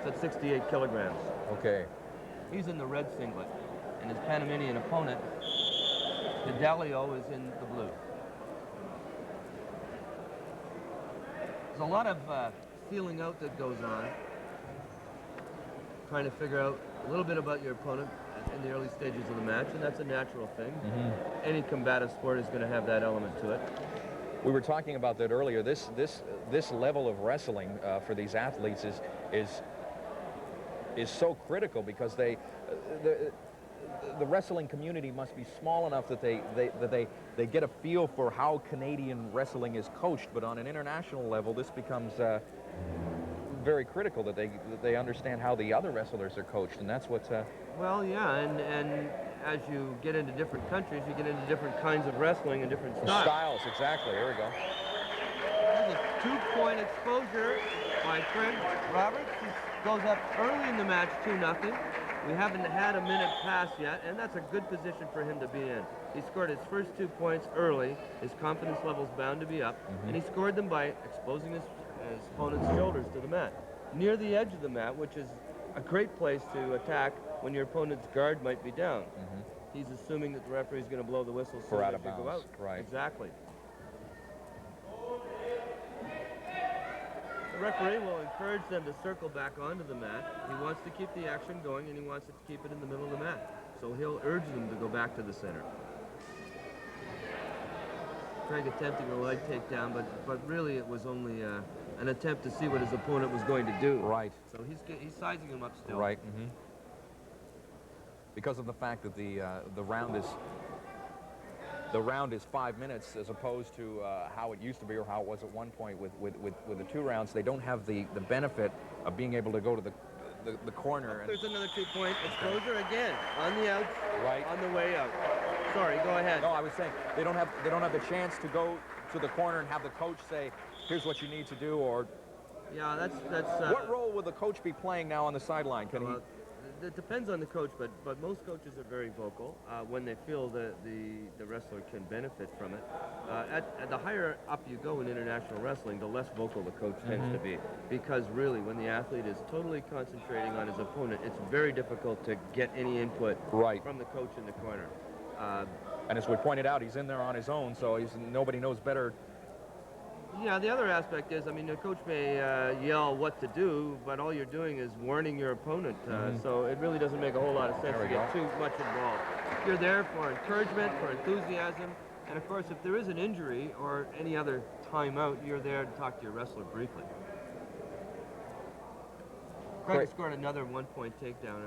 That's at 68 kilograms. Okay. He's in the red singlet, and his Panamanian opponent, Hidalgo, is in the blue. There's a lot of feeling out that goes on, trying to figure out a little bit about your opponent in the early stages of the match, and that's a natural thing. Any combative sport is going to have that element to it. We were talking about that earlier. This level of wrestling for these athletes is so critical because the wrestling community must be small enough that they get a feel for how Canadian wrestling is coached. But on an international level, this becomes very critical that they understand how the other wrestlers are coached, and that's what. Well, yeah, and as you get into different countries, you get into different kinds of wrestling and different styles. Styles, exactly. There we go. There's a 2-point exposure by Craig Roberts. He goes up early in the match, 2-0. We haven't had a minute pass yet, and that's a good position for him to be in. He scored his first 2 points early. His confidence level's bound to be up, and he scored them by exposing his opponent's shoulders to the mat. Near the edge of the mat, which is a great place to attack when your opponent's guard might be down. He's assuming that the referee is going to blow the whistle so for out that of they bounds. go out. Right. Exactly. The referee will encourage them to circle back onto the mat. He wants to keep the action going, and he wants to keep it in the middle of the mat. So he'll urge them to go back to the center. Craig attempting a leg takedown, but really it was only an attempt to see what his opponent was going to do. Right. So he's sizing him up still. Right. Because of the fact that the round is 5 minutes as opposed to how it used to be or how it was at one point with the 2 rounds, they don't have the benefit of being able to go to the corner. And there's another 2-point exposure again on the outs, right on the way out. Sorry, go ahead. No, I was saying they don't have the chance to go to the corner and have the coach say, "Here's what you need to do," or. Yeah, that's. What role will the coach be playing now on the sideline? Can he? It depends on the coach, but most coaches are very vocal when they feel that the wrestler can benefit from it. At the higher up you go in international wrestling, the less vocal the coach tends to be, because really when the athlete is totally concentrating on his opponent, it's very difficult to get any input from the coach in the corner. And as we pointed out, he's in there on his own, so nobody knows better. Yeah, the other aspect is, I mean, the coach may yell what to do, but all you're doing is warning your opponent. So it really doesn't make a whole lot of sense to get too much involved. You're there for encouragement, for enthusiasm, and of course, if there is an injury or any other timeout, you're there to talk to your wrestler briefly. Craig scored another 1-point takedown.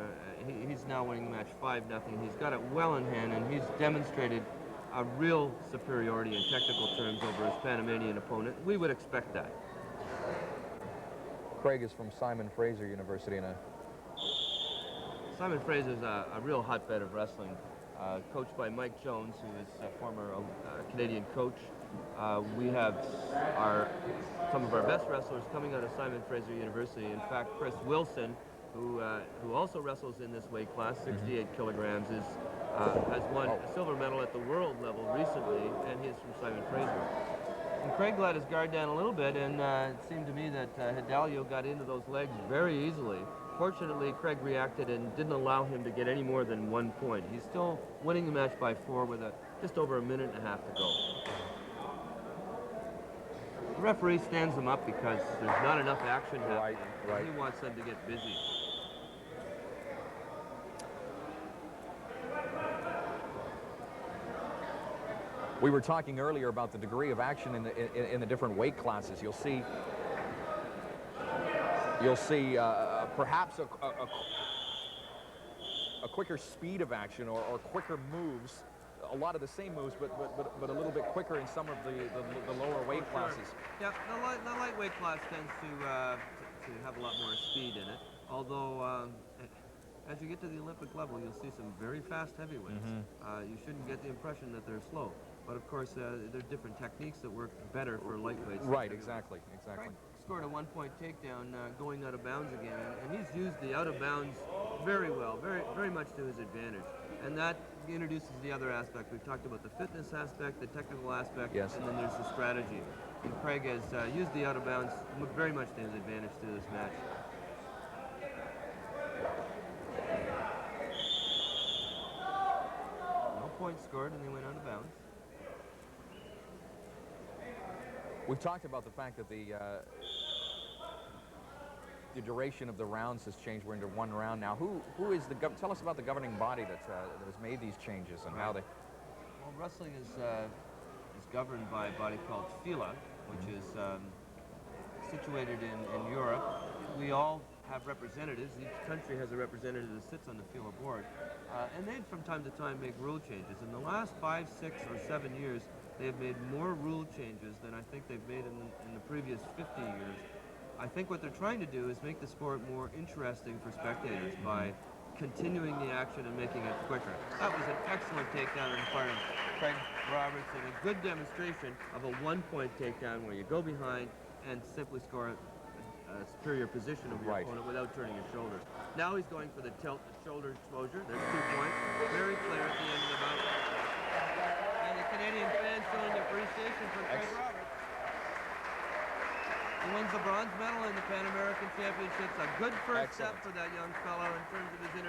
He's now winning the match 5-0. He's got it well in hand, and he's demonstrated a real superiority in technical terms over his Panamanian opponent. We would expect that. Craig is from Simon Fraser University. Simon Fraser is a real hotbed of wrestling, coached by Mike Jones, who is a former Canadian coach. We have some of our best wrestlers coming out of Simon Fraser University. In fact, Chris Wilson, who also wrestles in this weight class, 68 kilograms, has won a silver medal at the world level recently, and he is from Simon Fraser. And Craig let his guard down a little bit, and it seemed to me that Hidalgo got into those legs very easily. Fortunately, Craig reacted and didn't allow him to get any more than 1 point. He's still winning the match by 4 with just over a minute and a half to go. The referee stands him up because there's not enough action happening. He wants them to get busy. We were talking earlier about the degree of action in the different weight classes. You'll see perhaps a quicker speed of action or quicker moves. A lot of the same moves, but a little bit quicker in some of the lower weight classes. Yeah, the lightweight class tends to have a lot more speed in it. Although, as you get to the Olympic level, you'll see some very fast heavyweights. You shouldn't get the impression that they're slow. But of course, there's different techniques that work better for lightweights. Right, exactly. Frank scored a 1-point takedown going out of bounds again, and he's used the out of bounds very well, very much to his advantage. And that introduces the other aspect. We've talked about the fitness aspect, the technical aspect, and then there's the strategy. And Craig has used the out of bounds very much to his advantage through this match. scored, and they went out of bounds. We've talked about the fact that the duration of the rounds has changed. We're into one round now. Who is the tell us about the governing body that has made these changes and how they. Well, wrestling is governed by a body called FILA, which is situated in Europe. We all have representatives. Each country has a representative that sits on the FILA board. And they, from time to time, make rule changes. In the last 5, 6, or 7 years, they have made more rule changes than I think they've made in the previous 50 years. I think what they're trying to do is make the sport more interesting for spectators by continuing the action and making it quicker. That was an excellent takedown on the part of Craig Roberts, and a good demonstration of a one-point takedown where you go behind and simply score a superior position of your opponent without turning your shoulders. Now he's going for the tilt shoulder exposure. There's 2 points. Very clear at the end of the bout. And the Canadian fans showing appreciation for Craig Roberts. He wins the bronze medal in the Pan American Championships. A good first step for that young fellow in terms of his